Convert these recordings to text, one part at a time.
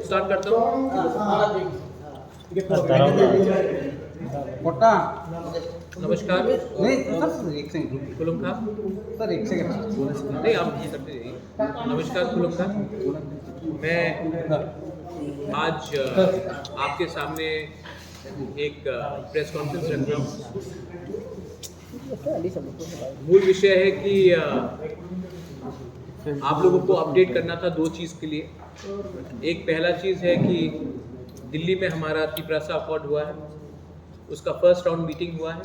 Start करता हूँ। नमस्कार। खुलम खां सर एक सेकंड नहीं, आप ये करते रहिए। नमस्कार खुलम खां, मैं आज आपके सामने एक प्रेस कॉन्फ्रेंस रख रहा हूँ। मूल विषय है कि आप लोगों को अपडेट करना था दो चीज़ के लिए। एक पहला चीज़ है कि दिल्ली में हमारा तिप्रासा अकॉर्ड हुआ है, उसका फर्स्ट राउंड मीटिंग हुआ है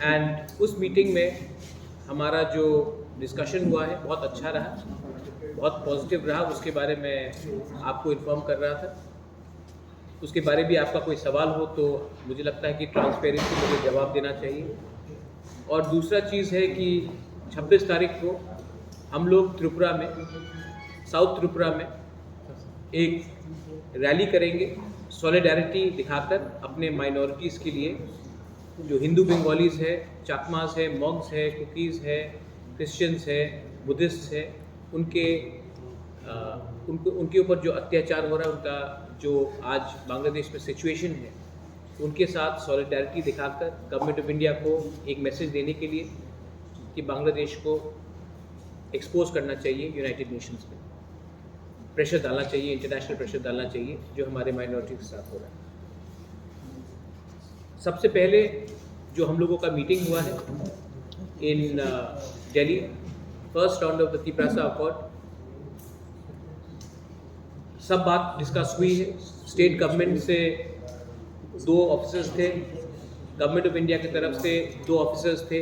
एंड उस मीटिंग में हमारा जो डिस्कशन हुआ है बहुत अच्छा रहा, बहुत पॉजिटिव रहा। उसके बारे में आपको इन्फॉर्म कर रहा था। उसके बारे में आपका कोई सवाल हो तो मुझे लगता है कि ट्रांसपेरेंसी मुझे जवाब देना चाहिए। और दूसरा चीज़ है कि 26 तारीख को हम लोग त्रिपुरा में, साउथ त्रिपुरा में एक रैली करेंगे सॉलिडारिटी दिखाकर अपने माइनॉरिटीज़ के लिए, जो हिंदू बंगालीज़ है, चाकमास है, मॉग्स है, कुकीज़ है, क्रिश्चियंस है, बुद्धिस्ट है, उनके ऊपर जो अत्याचार हो रहा है, उनका जो आज बांग्लादेश में सिचुएशन है, उनके साथ सॉलिडारिटी दिखाकर गवर्नमेंट ऑफ इंडिया को एक मैसेज देने के लिए कि बांग्लादेश को एक्सपोज करना चाहिए, यूनाइटेड नेशंस में प्रेशर डालना चाहिए, इंटरनेशनल प्रेशर डालना चाहिए जो हमारे माइनॉरिटी के साथ हो रहा है। सबसे पहले जो हम लोगों का मीटिंग हुआ है in Delhi, first round of the Tiprasa accord, सब बात डिस्कस हुई है। स्टेट गवर्नमेंट से 2 ऑफिसर्स थे, गवर्नमेंट ऑफ इंडिया की तरफ से 2 ऑफिसर्स थे,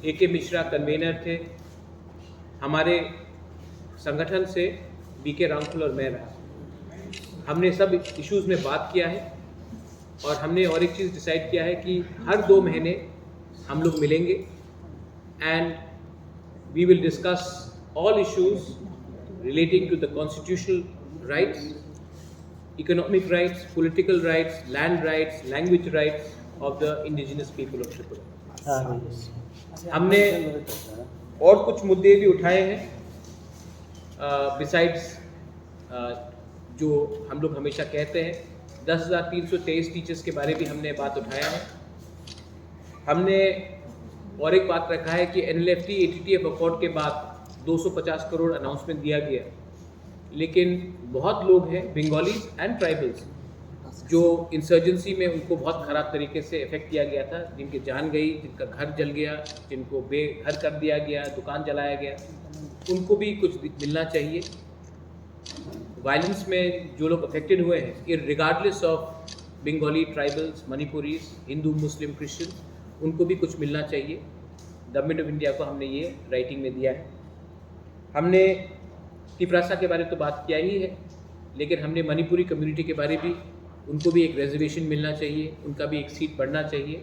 AK मिश्रा कन्वेनर थे, हमारे संगठन से BK रामफुल और मैं रहा। हमने सब इश्यूज़ में बात किया है और हमने और एक चीज़ डिसाइड किया है कि हर 2 महीने हम लोग मिलेंगे and we will discuss all issues relating to the constitutional rights, economic rights, political rights, land rights, language rights of the indigenous people of Tripura. हमने और कुछ मुद्दे भी उठाए हैं बिसाइड्स जो हम लोग हमेशा कहते हैं, 10,323 टीचर्स के बारे भी हमने बात उठाया है। हमने और एक बात रखा है कि NLFT ATTF अकॉर्ड के बाद 250 करोड़ अनाउंसमेंट दिया गया, लेकिन बहुत लोग हैं बंगालीज एंड ट्राइबल्स जो इंसर्जेंसी में उनको बहुत ख़राब तरीके से इफेक्ट किया गया था, जिनकी जान गई, जिनका घर जल गया, जिनको बेघर कर दिया गया, दुकान जलाया गया, उनको भी कुछ मिलना चाहिए। वायलेंस में जो लोग अफेक्टेड हुए हैं, regardless of Bengali, tribals, Manipuris, Hindu, Muslim, Christian, उनको भी कुछ मिलना चाहिए। गवर्नमेंट ऑफ इंडिया को हमने ये राइटिंग में दिया है। हमने तिप्रासा के बारे में तो बात किया ही है, लेकिन हमने मणिपुरी कम्युनिटी के बारे भी, उनको भी एक रिजर्वेशन मिलना चाहिए, उनका भी एक सीट बढ़ना चाहिए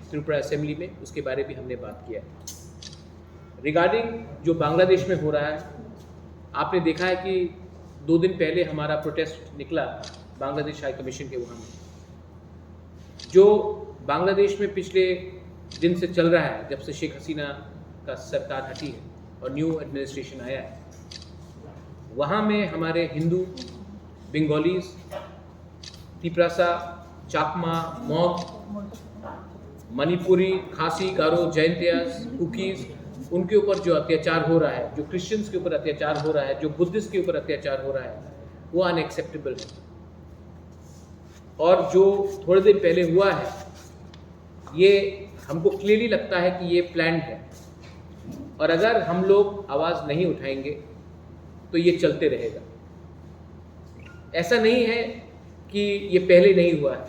त्रिपुरा असेंबली में, उसके बारे में हमने बात किया है। रिगार्डिंग जो बांग्लादेश में हो रहा है, आपने देखा है कि 2 दिन पहले हमारा प्रोटेस्ट निकला बांग्लादेश हाई कमीशन के वहाँ में। जो बांग्लादेश में पिछले दिन से चल रहा है, जब से शेख हसीना का सरकार हटी है और न्यू एडमिनिस्ट्रेशन आया है, वहाँ में हमारे हिंदू, बंगालीज, तिप्रासा, चाकमा, मॉग, मणिपुरी, खासी, गारो, जैंतियास, कुकीज़, उनके ऊपर जो अत्याचार हो रहा है, जो क्रिश्चियंस के ऊपर अत्याचार हो रहा है, जो बुद्धिस्ट के ऊपर अत्याचार हो रहा है, वो अनएक्सेप्टेबल है। और जो थोड़े दिन पहले हुआ है, ये हमको क्लियरली लगता है कि ये प्लान्ड है, और अगर हम लोग आवाज़ नहीं उठाएंगे तो ये चलते रहेगा। ऐसा नहीं है कि ये पहले नहीं हुआ है।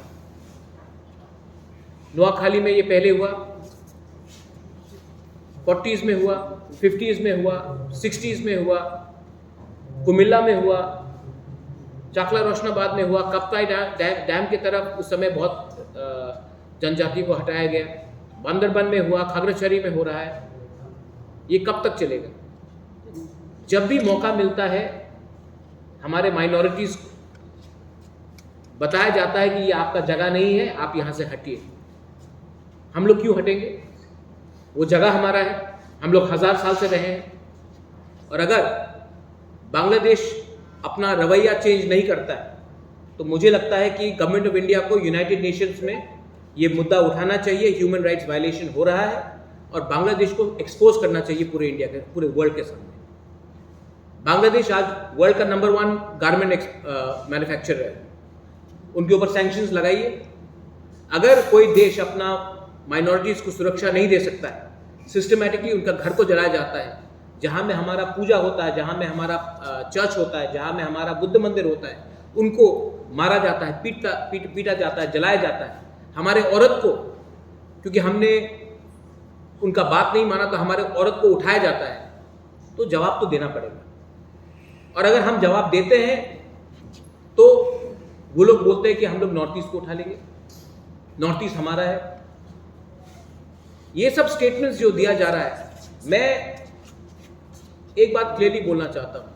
नोआखाली में ये पहले हुआ, 40s में हुआ, 50s में हुआ, 60s में हुआ, कुमिल्ला में हुआ, चाकला रोशनाबाद में हुआ, कप्ताई डैम के तरफ उस समय बहुत जनजाति को हटाया गया, बांदरबन में हुआ, खागड़ाछड़ी में हो रहा है। ये कब तक चलेगा? जब भी मौका मिलता है हमारे माइनॉरिटीज़ को बताया जाता है कि ये आपका जगह नहीं है, आप यहाँ से हटिए। हम लोग क्यों हटेंगे? वो जगह हमारा है, हम लोग 1000 साल से रहे हैं। और अगर बांग्लादेश अपना रवैया चेंज नहीं करता है, तो मुझे लगता है कि गवर्नमेंट ऑफ इंडिया को यूनाइटेड नेशंस में ये मुद्दा उठाना चाहिए, ह्यूमन राइट्स वायलेशन हो रहा है, और बांग्लादेश को एक्सपोज करना चाहिए पूरे इंडिया के, पूरे वर्ल्ड के सामने। बांग्लादेश आज वर्ल्ड का नंबर 1 गारमेंट मैन्युफैक्चरर है, उनके ऊपर सैंक्शंस लगाइए। अगर कोई देश अपना माइनॉरिटीज को सुरक्षा नहीं दे सकता है, सिस्टमैटिकली उनका घर को जलाया जाता है, जहाँ में हमारा पूजा होता है, जहाँ में हमारा चर्च होता है, जहाँ में हमारा बुद्ध मंदिर होता है, उनको मारा जाता है, पीटा जाता है, जलाया जाता है। हमारे औरत को, क्योंकि हमने उनका बात नहीं माना, तो हमारे औरत को उठाया जाता है, तो जवाब तो देना पड़ेगा। और अगर हम जवाब देते हैं तो वो लोग बोलते हैं कि हम लोग नॉर्थ ईस्ट को उठा लेंगे, नॉर्थ ईस्ट हमारा है। ये सब स्टेटमेंट्स जो दिया जा रहा है, मैं एक बात क्लियरली बोलना चाहता हूं,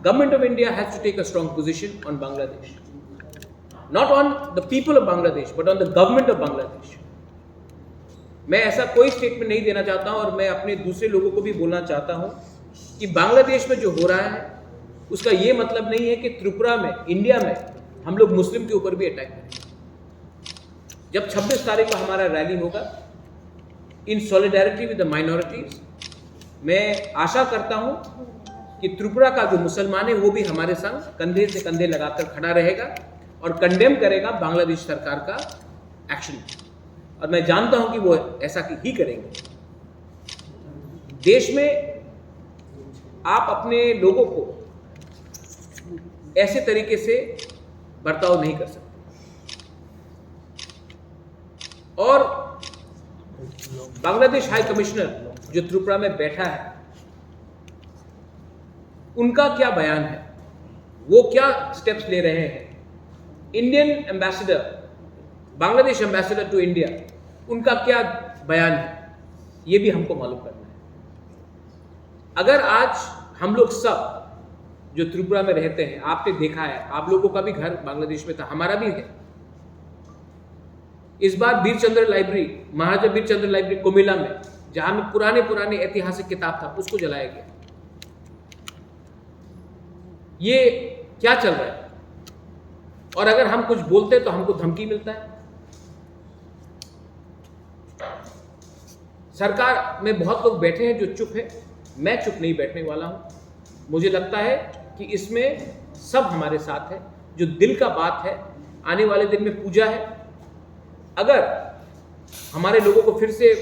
government of India has to take a strong position on Bangladesh, not on the people of Bangladesh but on the government of Bangladesh. मैं ऐसा कोई स्टेटमेंट नहीं देना चाहता हूं, और मैं अपने दूसरे लोगों को भी बोलना चाहता हूं कि बांग्लादेश में जो हो रहा है उसका ये मतलब नहीं है कि त्रिपुरा में, इंडिया में हम लोग मुस्लिम के ऊपर भी अटैक करें। जब 26 तारीख को हमारा रैली होगा इन सॉलिडारिटी विद द माइनॉरिटीज, मैं आशा करता हूं कि त्रिपुरा का जो मुसलमान है वो भी हमारे संग कंधे से कंधे लगाकर खड़ा रहेगा और कंडेम करेगा बांग्लादेश सरकार का एक्शन। और मैं जानता हूं कि वो ऐसा ही करेंगे। देश में आप अपने लोगों को ऐसे तरीके से बर्ताव नहीं कर सकते। और बांग्लादेश हाई कमिश्नर जो त्रिपुरा में बैठा है, उनका क्या बयान है, वो क्या स्टेप्स ले रहे हैं। Indian ambassador, Bangladesh ambassador to India, उनका क्या बयान है, ये भी हमको मालूम करना है। अगर आज हम लोग सब जो त्रिपुरा में रहते हैं, आपने देखा है, आप लोगों का भी घर बांग्लादेश में था, हमारा भी है। इस बार बीरचंद्र लाइब्रेरी, महाराजा बीरचंद्र लाइब्रेरी कोमिला में, जहां में पुराने ऐतिहासिक किताब था, उसको जलाया गया। ये क्या चल रहा है? और अगर हम कुछ बोलते हैं तो हमको धमकी मिलता है। सरकार में बहुत लोग बैठे हैं जो चुप है, मैं चुप नहीं बैठने वाला हूं। मुझे लगता है कि इसमें सब हमारे साथ है। जो दिल का बात है, आने वाले दिन में पूजा है, अगर हमारे लोगों को फिर से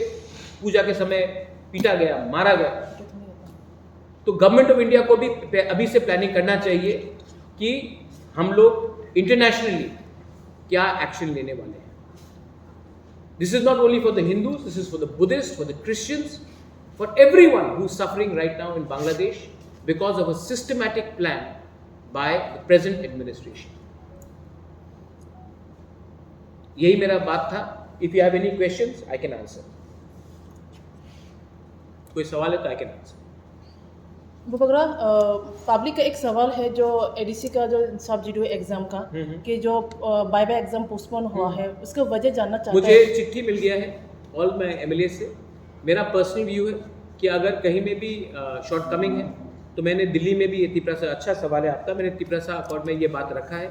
पूजा के समय पीटा गया, मारा गया, तो गवर्नमेंट ऑफ इंडिया को भी अभी से प्लानिंग करना चाहिए कि हम लोग इंटरनेशनली क्या एक्शन लेने वाले हैं। This is not only for the Hindus, this is for the Buddhist, for the Christians, for everyone who is suffering right now in Bangladesh because of a systematic plan by the present administration. यही मेरा बात था। If you have any questions, I can answer. कोई सवाल है तो I can answer. बुबकरा, public का एक सवाल है जो एडीसी का जो सब्सिडी एग्जाम का कि जो बाय एग्जाम पोस्टपोन हुआ है, उसका वजह जानना चाहता मुझे चिट्ठी मिल गया है ऑल माय एमएलए से। मेरा पर्सनल व्यू है कि अगर कहीं में भी शॉर्ट कमिंग है, तो मैंने दिल्ली में भी ये तिपरासा, अच्छा सवाल है आपका, मैंने तिपरासा अकॉर्ड में ये बात रखा है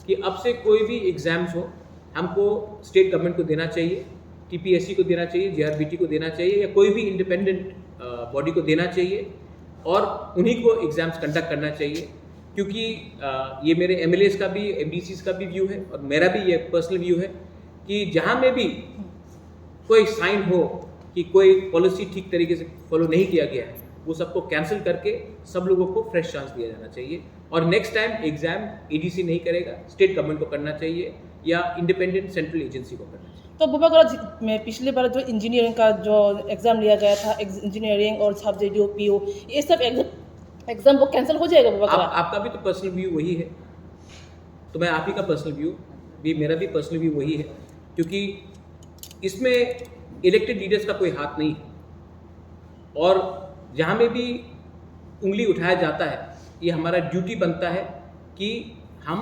कि अब से कोई भी एग्जाम्स हो, हमको स्टेट गवर्नमेंट को देना चाहिए, टीपीएससी को देना चाहिए, जेआरबीटी को देना चाहिए, या कोई भी इंडिपेंडेंट बॉडी को देना चाहिए, और उन्हीं को एग्जाम्स कंडक्ट करना चाहिए। क्योंकि ये मेरे एमएलएस का भी, एमडीसीज का भी व्यू है, और मेरा भी ये पर्सनल व्यू है कि जहाँ में भी कोई साइन हो कि कोई पॉलिसी ठीक तरीके से फॉलो नहीं किया गया है, वो सबको कैंसिल करके सब लोगों को फ्रेश चांस दिया जाना चाहिए। और नेक्स्ट टाइम एग्जाम एडीसी नहीं करेगा, स्टेट गवर्नमेंट को करना चाहिए या इंडिपेंडेंट सेंट्रल एजेंसी को करना चाहिए। तो बुबकरा, में पिछली बार जो इंजीनियरिंग का जो एग्ज़ाम लिया गया था, इंजीनियरिंग और सब्जेक्ट पीओ, ये सब एग्ज़ाम वो कैंसिल हो जाएगा बुबकरा? आपका भी तो पर्सनल व्यू वही है, तो मैं आप ही का पर्सनल व्यू भी, मेरा भी पर्सनल व्यू वही है, क्योंकि इसमें इलेक्टेड लीडर्स का कोई हाथ नहीं है। और जहाँ में भी उंगली उठाया जाता है, ये हमारा ड्यूटी बनता है कि हम,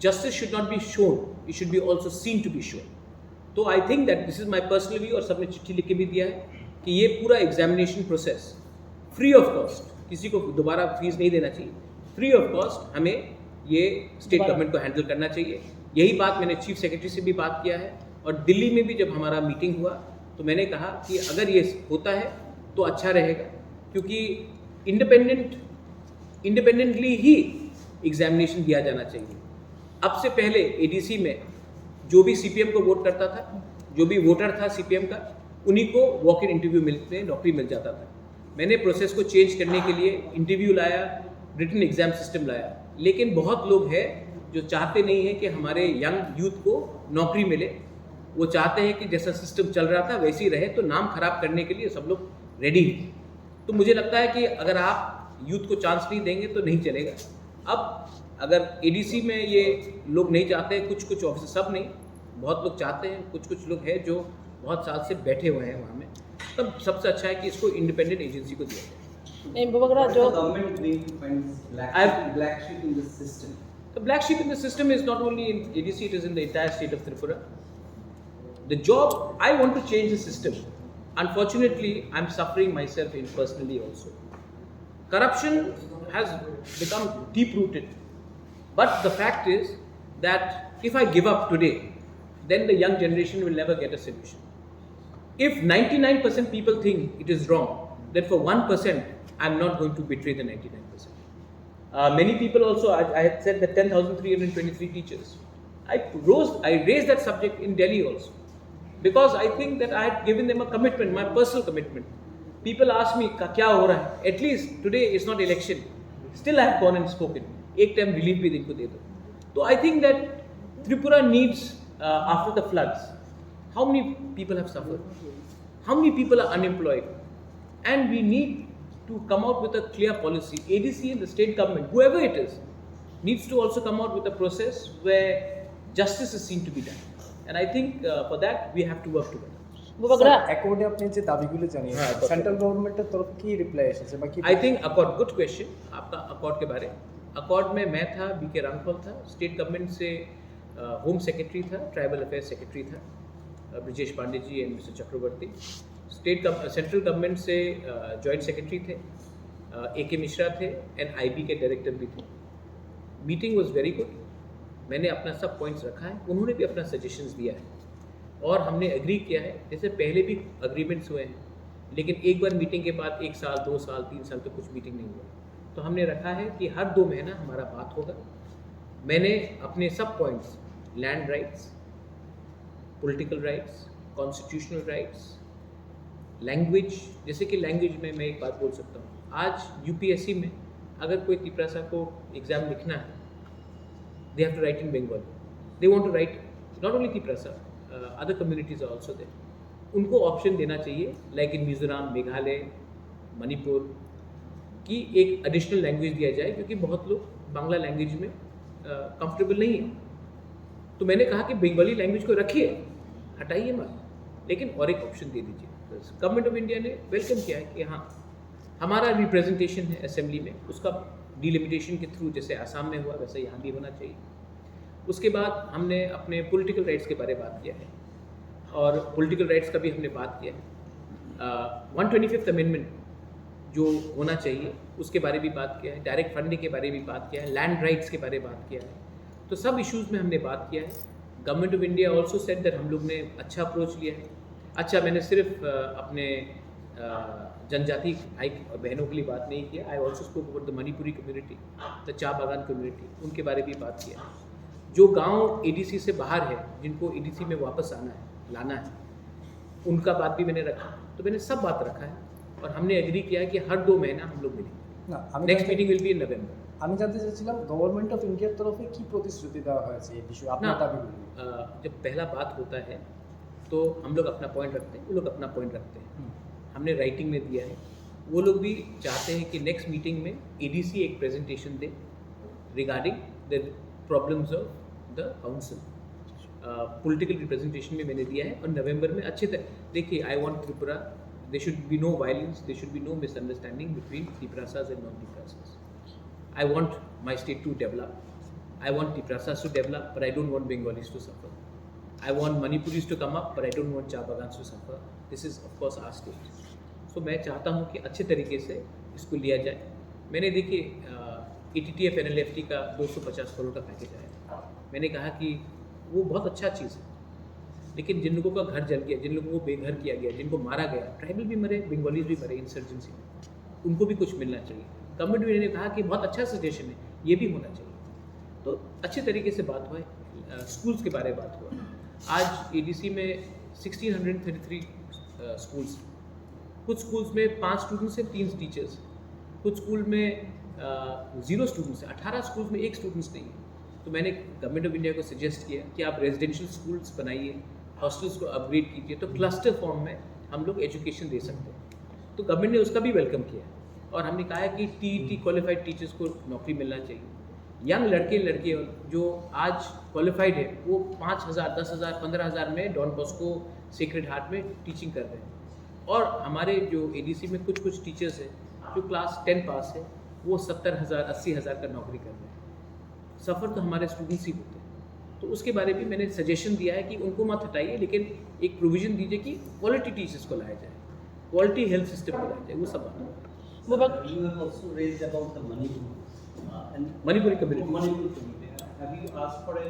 justice should not be shown, it should be also seen to be shown. तो I think that this is my personal view, और सबने चिट्ठी लिख के भी दिया है कि ये पूरा examination process free of cost, किसी को दोबारा फीस नहीं देना चाहिए, फ्री ऑफ कॉस्ट हमें ये स्टेट गवर्नमेंट को हैंडल करना चाहिए। यही बात मैंने चीफ सेक्रेटरी से भी बात किया है, और दिल्ली में भी जब हमारा मीटिंग हुआ तो मैंने कहा कि अगर ये होता है तो अच्छा रहेगा, क्योंकि इंडिपेंडेंटली ही एग्जामिनेशन दिया जाना चाहिए। अब से पहले एडीसी में जो भी सीपीएम को वोट करता था, जो भी वोटर था सीपीएम का, उन्हीं को वॉक इन इंटरव्यू मिलते, नौकरी मिल जाता था। मैंने प्रोसेस को चेंज करने के लिए इंटरव्यू लाया, रिटन एग्जाम सिस्टम लाया, लेकिन बहुत लोग हैं जो चाहते नहीं हैं कि हमारे यंग यूथ को नौकरी मिले। वो चाहते हैं कि जैसा सिस्टम चल रहा था वैसे ही रहे, तो नाम खराब करने के लिए सब लोग रेडी हैं। तो मुझे लगता है कि अगर आप यूथ को चांस नहीं देंगे तो नहीं चलेगा। अब अगर एडीसी में ये लोग नहीं चाहते, कुछ ऑफिसर, सब नहीं, बहुत लोग चाहते हैं, कुछ लोग हैं जो बहुत साल से बैठे हुए हैं वहाँ में, तब सबसे अच्छा है कि इसको इंडिपेंडेंट एजेंसी को दिया जाए। नहीं बबगरा जो black sheep in the system. The black sheep in the system is not only in ADC, it is in the entire state of Tripura. The job, I want to change the system. Unfortunately, I'm suffering myself in personally also. Corruption has become deep-rooted. But the fact is that if I give up today, then the young generation will never get a solution. If 99% people think it is wrong, then for 1%, I'm not going to betray the 99%. Many people also, I had said that 10,323 teachers. I raised that subject in Delhi also, because I think that I had given them a commitment, my personal commitment. People ask me, क्या हो रहा है? At least today is not election. Still I have gone and spoken. एक time relief भी इनको दे दो. So I think that Tripura needs, after the floods, how many people have suffered? How many people are unemployed? And we need to come out with a clear policy. ADC and the state government, whoever it is, needs to also come out with a process where justice is seen to be done. And I think for that we have to work together. ববগরা অ্যাকর্ডে আপনি যে দাবিগুলো জানিয়েছেন central গভর্নমেন্টের তরফ কি reply এসেছে বা কি I think accord, good question आपका accord के बारे। accord में मैं था, बीके रामफल था, स्टेट गवर्नमेंट से होम सेक्रेटरी था, ट्राइबल अफेयर्स सेक्रेटरी था Brijesh Pandey ji and mister Chakraborty. Central government से जॉइंट सेक्रेटरी थे AK मिश्रा थे, एंड IB के डायरेक्टर भी थे। Meeting was very good. मैंने अपना सब पॉइंट्स रखा है, उन्होंने भी अपना सजेशंस दिया है, और हमने एग्री किया है। जैसे पहले भी अग्रीमेंट्स हुए हैं, लेकिन एक बार मीटिंग के बाद 1 साल 2 साल 3 साल तो कुछ मीटिंग नहीं हुआ, तो हमने रखा है कि हर 2 महीना हमारा बात होगा। मैंने अपने सब points, land rights, political rights, constitutional rights, language, जैसे कि लैंग्वेज में मैं एक बात बोल सकता हूँ, आज यूपीएससी में अगर कोई तिपरासा को एग्ज़ाम लिखना है, they have to write in Bengali, they want to write not only Tiprasa, other communities are also there. उनको ऑप्शन देना चाहिए, लाइक इन मिजोरम, मेघालय, मणिपुर, की एक एडिशनल लैंग्वेज दिया जाए, क्योंकि बहुत लोग बांग्ला लैंग्वेज में कंफर्टेबल नहीं है। तो मैंने कहा कि बंगाली लैंग्वेज को रखिए, हटाइए मत, लेकिन और एक ऑप्शन दे दीजिए। गवर्नमेंट ऑफ इंडिया ने वेलकम किया है कि हाँ, हमारा रिप्रेजेंटेशन है असेंबली में, उसका डिलिमिटेशन के थ्रू जैसे आसाम में हुआ वैसे यहाँ भी होना चाहिए। उसके बाद हमने अपने पॉलिटिकल राइट्स के बारे में बात किया है, और पॉलिटिकल राइट्स का भी हमने बात किया है। 125th अमेंडमेंट जो होना चाहिए उसके बारे में भी बात किया है, डायरेक्ट फंडिंग के बारे में भी बात किया है, लैंड राइट्स के बारे में बात किया है। तो सब इश्यूज़ में हमने बात किया है। Government of India also said that हम लोग ने अच्छा अप्रोच लिया है। अच्छा, मैंने सिर्फ अपने जनजाति भाई और बहनों के लिए बात नहीं किया, I also spoke about the Manipuri community, the चा बागान कम्युनिटी, उनके बारे में भी बात किया है। जो गांव एडीसी से बाहर है, जिनको एडीसी में वापस आना है, लाना है, उनका बात भी मैंने रखा। तो मैंने सब बात रखा है, और हमने एग्री किया है कि हर 2 महीना हम लोग मिलेंगे। Next meeting will be in November. আমি জানতে চাইছিলাম গভর্নমেন্ট অফ ইন্ডিয়ার তরফে কি প্রতিশ্রুতি দেওয়া হয়েছে এই বিষয়ে আপনার দাবিগুলো। जब पहला बात होता है तो हम लोग अपना पॉइंट रखते हैं, वो लोग अपना पॉइंट रखते हैं। हमने राइटिंग में दिया है, वो लोग भी चाहते हैं कि नेक्स्ट मीटिंग में एडीसी एक presentation they regarding the problems of the council. Political representation में मैंने दिया है, और नवंबर में अच्छे तरह देखिए, I want Tripura, there should be no violence, there should be no misunderstanding between Tiprasas and non-Tiprasas. I want my state to develop. I want Tiprasas to develop, but I don't want Bengalis to suffer. I want Manipuris to come up, but I don't want Cha Bagans to suffer. This is of course our state. So मैं चाहता हूँ कि अच्छे तरीके से इसको लिया जाए। मैंने देखिए ATTF NLFT का 250 करोड़ का पैकेज आया। मैंने कहा कि वो बहुत अच्छा चीज़ है, लेकिन जिन लोगों का घर जल गया, जिन लोगों को बेघर किया गया, जिनको मारा गया, ट्राइबल भी मरे, बंगालीज भी मरे इंसर्जेंसी में, उनको भी कुछ मिलना चाहिए। गवर्नमेंट ने कहा कि बहुत अच्छा सजेशन है, ये भी होना चाहिए। तो अच्छे तरीके से बात हुआ है, स्कूल्स के बारे में बात हुआ। आज ADC में 1633 स्कूल्स, कुछ स्कूल्स में 5 स्टूडेंट्स हैं, 3 टीचर्स, कुछ स्कूल में 0 स्टूडेंट्स हैं, 18 स्कूल्स में 1 स्टूडेंट्स नहीं है। तो मैंने गवर्नमेंट ऑफ इंडिया को सजेस्ट किया कि आप रेजिडेंशियल स्कूल्स बनाइए, हॉस्टल्स को अपग्रेड कीजिए, तो क्लस्टर फॉर्म में हम लोग एजुकेशन दे सकते हैं। तो गवर्नमेंट ने उसका भी वेलकम किया और हमने कहा है कि TET क्वालिफाइड टीचर्स को नौकरी मिलना चाहिए। यंग लड़के लड़कियाँ जो आज क्वालिफाइड है वो 5,000, 10,000, 15,000 में डॉन बॉस्को सेक्रेड हार्ट में टीचिंग कर रहे हैं। और हमारे जो ADC में कुछ टीचर्स हैं जो क्लास 10 पास है, वो 70,000, 80,000 का नौकरी कर रहे हैं। सफ़र तो हमारे स्टूडेंट्स ही होते हैं। तो उसके बारे में मैंने सजेशन दिया है कि उनको मत हटाइए, लेकिन एक प्रोविज़न दीजिए कि क्वालिटी टीचर्स को लाया जाए, क्वालिटी हेल्थ सिस्टम को लाया जाए, वो सब बात। You have also raised about the Manipur and Manipuri community. Manipur community. Have you asked for a?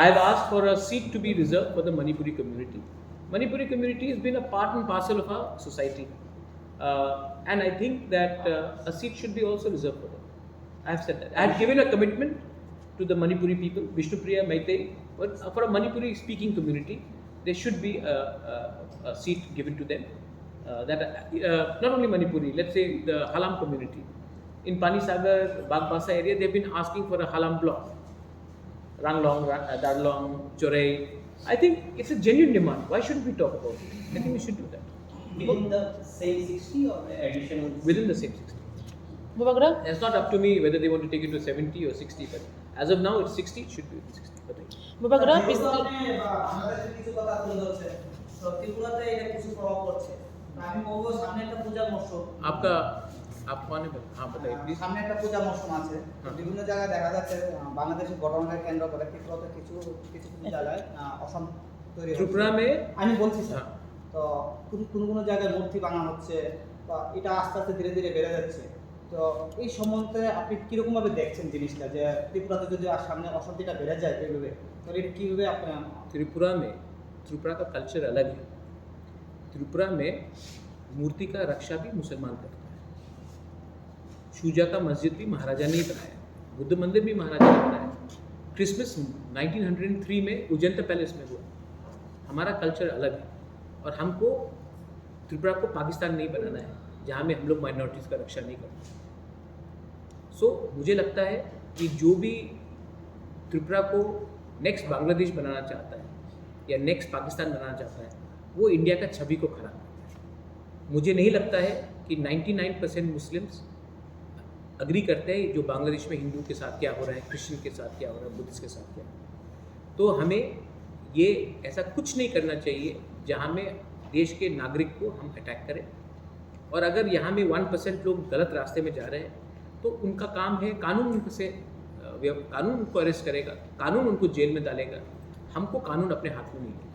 I have asked for a seat to be reserved for the Manipuri community. Manipuri community has been a part and parcel of our society, and I think that a seat should be also reserved for them. I have said that. I have given a commitment to the Manipuri people, Vishnupriya, Meitei, but for a Manipuri speaking community, there should be a seat given to them. Not only Manipuri, let's say the Halam community. In Panisagar, Bagbasa area, they've been asking for a Halam block. Ranglong, Darlong, Chorei. I think it's a genuine demand. Why shouldn't we talk about it? I think we should do that. Within the same 60 or additional? Within the same 60. Mubagra? It's not up to me whether they want to take it to 70 or 60, but as of now it's 60, it should be 60. But Mubagra, বাংলাদেশের কিছু কথা তুলে ধরছে, তো ত্রিপুরাতে এটা কিছু প্রভাব পড়ছে। আমি বলবো সামনে একটা পূজার মৌসুম, आपका आप कौन है? हाँ बताइए प्लीज। সামনে একটা পূজার মৌসুম আছে। বিভিন্ন জায়গায় দেখা যাচ্ছে বাংলাদেশের ঘটনাকে কেন্দ্র করে ত্রিপুরাতে কিছু কিছু জায়গায় অশান্ত তৈরি হচ্ছে। त्रिपुरा में আমি বলছি স্যার, हाँ, তো কোনো জায়গায় মূর্তি ভাঙা হচ্ছে বা এটা আস্তে আস্তে ধীরে ধীরে বেড়ে যাচ্ছে। তো এই সম্বন্ধে আপনি কিরকম ভাবে দেখছেন জিনিসটা, যে ত্রিপুরাতে যদি আর সামনে অশান্তিটা বেড়ে যায় এইভাবে, তাহলে এটা কীভাবে আপনি? त्रिपुरा का कल्चर अलग है। त्रिपुरा में मूर्ति का रक्षा भी मुसलमान करता है। शूजा का मस्जिद भी महाराजा ने ही बनाया, बुद्ध मंदिर भी महाराजा ने बनाया। क्रिसमस 1903 में उजैंता पैलेस में हुआ। हमारा कल्चर अलग है और हमको त्रिपुरा को पाकिस्तान नहीं बनाना है जहाँ में हम लोग माइनॉरिटीज़ का रक्षा नहीं करते। सो मुझे लगता है कि जो भी त्रिपुरा को नेक्स्ट बांग्लादेश बनाना चाहता है या नेक्स्ट पाकिस्तान बनाना चाहता है, वो इंडिया का छवि को खराब करता है। मुझे नहीं लगता है कि 99% मुस्लिम्स अग्री करते हैं जो बांग्लादेश में हिंदू के साथ क्या हो रहा है, क्रिश्चियन के साथ क्या हो रहा है, बुद्धिस्ट के साथ क्या हो रहा है। तो हमें ये ऐसा कुछ नहीं करना चाहिए जहाँ में देश के नागरिक को हम अटैक करें। और अगर यहाँ में 1% लोग गलत रास्ते में जा रहे हैं तो उनका काम है, कानून उनको अरेस्ट करेगा, कानून उनको जेल में डालेगा। हमको कानून अपने हाथ में नहीं लेना है।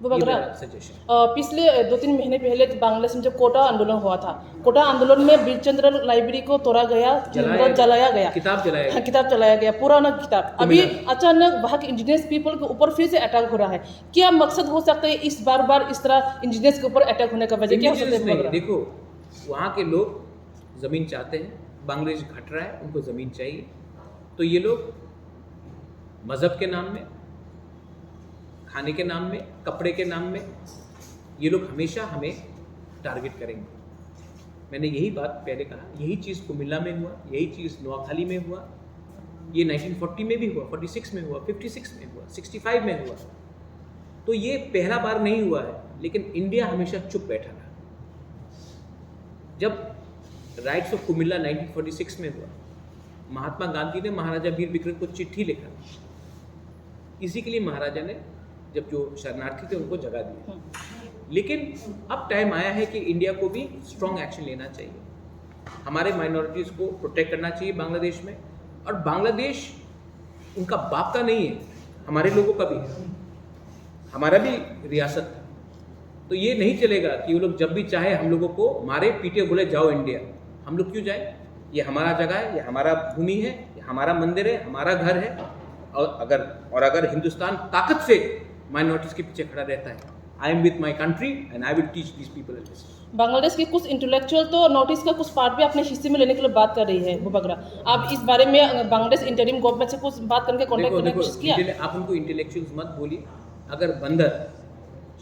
मुबागरा, ये मेरा सजेशन। पिछले 2-3 महीने पहले बांग्लादेश में जब कोटा आंदोलन हुआ था, कोटा आंदोलन में वीरचंद्र लाइब्रेरी को तोड़ा गया, जलाया गया, किताब जलाया गया। किताब चलाया गया, पुराना किताब। अभी अचानक वहाँ के इंडिजिनस पीपल के ऊपर फिर से अटैक हो रहा है। क्या मकसद हो सकता है इस बार इस तरह इंडिजिनस के ऊपर अटैक होने का वजह क्या हो सकता है? नहीं, देखो वहाँ के लोग ज़मीन चाहते हैं, बांग्लादेश घट रहा है, उनको ज़मीन चाहिए। तो ये लोग मज़हब के नाम में, खाने के नाम में, कपड़े के नाम में, ये लोग हमेशा हमें टारगेट करेंगे। मैंने यही बात पहले कहा, यही चीज़ कुमिल्ला में हुआ, यही चीज़ नोआखाली में हुआ, ये 1940 में भी हुआ, 46 में हुआ, 56 में हुआ, 65 में हुआ। तो ये पहला बार नहीं हुआ है, लेकिन इंडिया हमेशा चुप बैठा रहा। जब राइट्स ऑफ कुमिल्ला 1946 में हुआ, महात्मा गांधी ने महाराजा वीर विक्रम को चिट्ठी लिखा। इसी के लिए महाराजा ने जब जो शरणार्थी थे उनको जगह दी। लेकिन अब टाइम आया है कि इंडिया को भी स्ट्रॉन्ग एक्शन लेना चाहिए, हमारे माइनॉरिटीज़ को प्रोटेक्ट करना चाहिए बांग्लादेश में। और बांग्लादेश उनका बाप का नहीं है, हमारे लोगों का भी है, हमारा भी रियासत है। तो ये नहीं चलेगा कि वो लोग जब भी चाहे हम लोगों को मारे पीटे बोले जाओ इंडिया। हम लोग क्यों जाए? ये हमारा जगह है, ये हमारा भूमि है, ये हमारा मंदिर है, हमारा घर है। और अगर हिंदुस्तान ताकत से माइनॉरिटीज़ के पीछे खड़ा रहता है, I am with my country and I will teach these people a lesson. Bangladesh के कुछ इंटेलेक्चुअल तो नोटिस का कुछ पार्ट भी अपने हिस्से में लेने के लिए बात कर रही है बुबगरा। आप इस बारे में बांग्लादेश इंटरिम गवर्नमेंट से कुछ बात करके कांटेक्ट करने की कोशिश किया? आप उनको इंटेलेक्चुअल्स मत बोलिए। अगर बंदर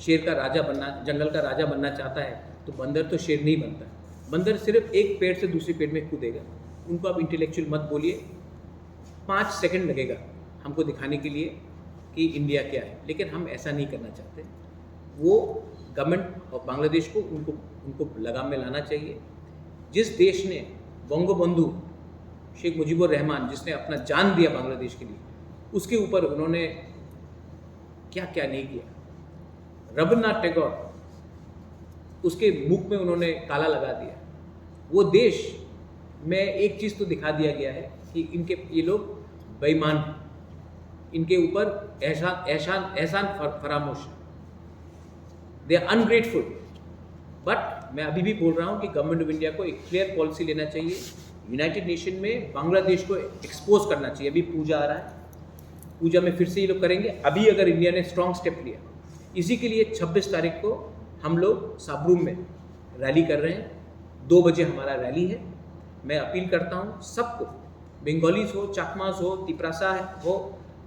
शेर का राजा बनना, जंगल का राजा बनना चाहता है तो बंदर तो शेर नहीं बनता। बंदर सिर्फ एक पेड़ से दूसरे पेड़ में कूदेगा। उनको आप इंटेलेक्चुअल मत बोलिए। 5 सेकंड लगेगा हमको दिखाने के लिए कि इंडिया क्या है, लेकिन हम ऐसा नहीं करना चाहते। वो गवर्नमेंट ऑफ बांग्लादेश को उनको लगाम में लाना चाहिए। जिस देश ने बंगबंधु शेख मुजीबुर रहमान, जिसने अपना जान दिया बांग्लादेश के लिए, उसके ऊपर उन्होंने क्या क्या नहीं किया। रविन्द्रनाथ टैगोर, उसके मुख में उन्होंने ताला लगा दिया। वो देश में एक चीज़ तो दिखा दिया गया है कि ये लोग बेईमान हैं, इनके ऊपर एहसान फरामोश है, दे आर अनग्रेटफुल। बट मैं अभी भी बोल रहा हूँ कि गवर्नमेंट ऑफ इंडिया को एक क्लियर पॉलिसी लेना चाहिए। यूनाइटेड नेशन में बांग्लादेश को एक्सपोज करना चाहिए। अभी पूजा आ रहा है, पूजा में फिर से ये लोग करेंगे। अभी अगर इंडिया ने स्ट्रॉन्ग स्टेप लिया, इसी के लिए 26 तारीख को हम लोग साबरूम में रैली कर रहे हैं। 2 बजे हमारा रैली है। मैं अपील करता हूँ सबको, बंगालीज हो, चाकमास हो, तिपरासा हो,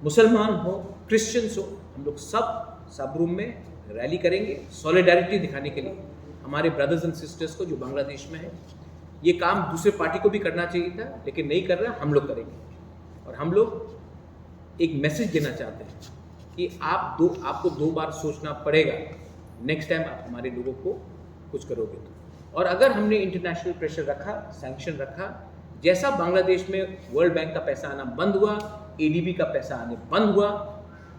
मुसलमान हो, क्रिश्चियंस हो, हम लोग सब साबरूम में रैली करेंगे सॉलिडारिटी दिखाने के लिए हमारे ब्रदर्स एंड सिस्टर्स को जो बांग्लादेश में है। ये काम दूसरे पार्टी को भी करना चाहिए था, लेकिन नहीं कर रहा, हम लोग करेंगे। और हम लोग एक मैसेज देना चाहते हैं कि आपको 2 बार सोचना पड़ेगा नेक्स्ट टाइम आप हमारे लोगों को कुछ करोगे तो। और अगर हमने इंटरनेशनल प्रेशर रखा, सैंक्शन रखा, जैसा बांग्लादेश में वर्ल्ड बैंक का पैसा आना बंद हुआ, एडीबी का पैसा आने बंद हुआ,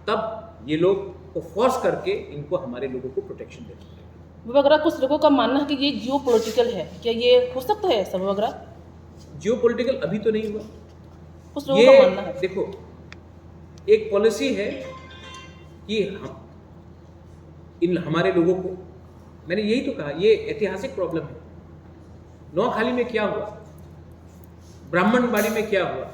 तब ये लोग को फोर्स करके इनको हमारे लोगों को प्रोटेक्शन देना पड़ेगा। बुबगरा, कुछ लोगों का मानना है कि ये जियो पॉलिटिकल है, क्या ये हो सकता है ऐसा बुबगरा? जियो पॉलिटिकल अभी तो नहीं हुआ। कुछ लोगों का मानना है। देखो, एक पॉलिसी है कि हमारे लोगों को, मैंने यही तो कहा, ये ऐतिहासिक प्रॉब्लम है। नौखाली में क्या हुआ, ब्राह्मणबाड़ी में क्या हुआ,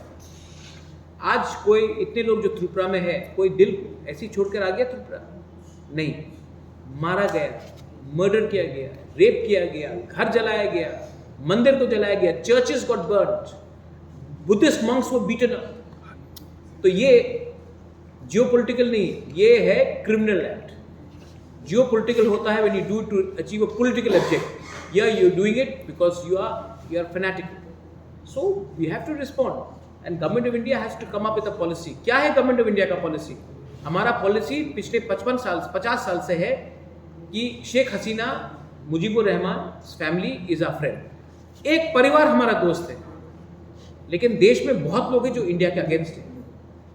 आज कोई इतने लोग जो त्रिपुरा में है, कोई दिल ऐसी छोड़कर आ गया त्रिपुरा? नहीं, मारा गया, मर्डर किया गया, रेप किया गया, घर जलाया गया, मंदिर को जलाया गया, churches got burned, Buddhist monks were beaten up. तो ये जियोपॉलिटिकल नहीं, ये है क्रिमिनल एक्ट। जियोपॉलिटिकल होता है when you do to achieve a political object, या you are doing it because you are fanatical. So we have to respond and government of India has to come up with a policy. क्या है government of India का policy? हमारा policy पिछले 50 साल से है कि Sheikh Hasina, Mujibur Rahman family is our friend. एक परिवार हमारा दोस्त है, लेकिन देश में बहुत लोग हैं जो इंडिया के अगेंस्ट है।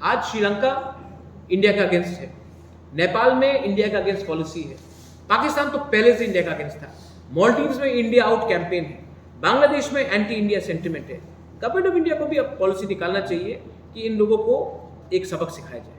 आज श्रीलंका इंडिया के अगेंस्ट है, नेपाल में इंडिया का अगेंस्ट पॉलिसी है, पाकिस्तान तो पहले से इंडिया का अगेंस्ट था, मालदीव्स में इंडिया आउट कैंपेन है, बांग्लादेश में एंटी इंडिया सेंटिमेंट है। गवर्नमेंट ऑफ इंडिया को भी अब पॉलिसी निकालना चाहिए कि इन लोगों को एक सबक सिखाया जाए।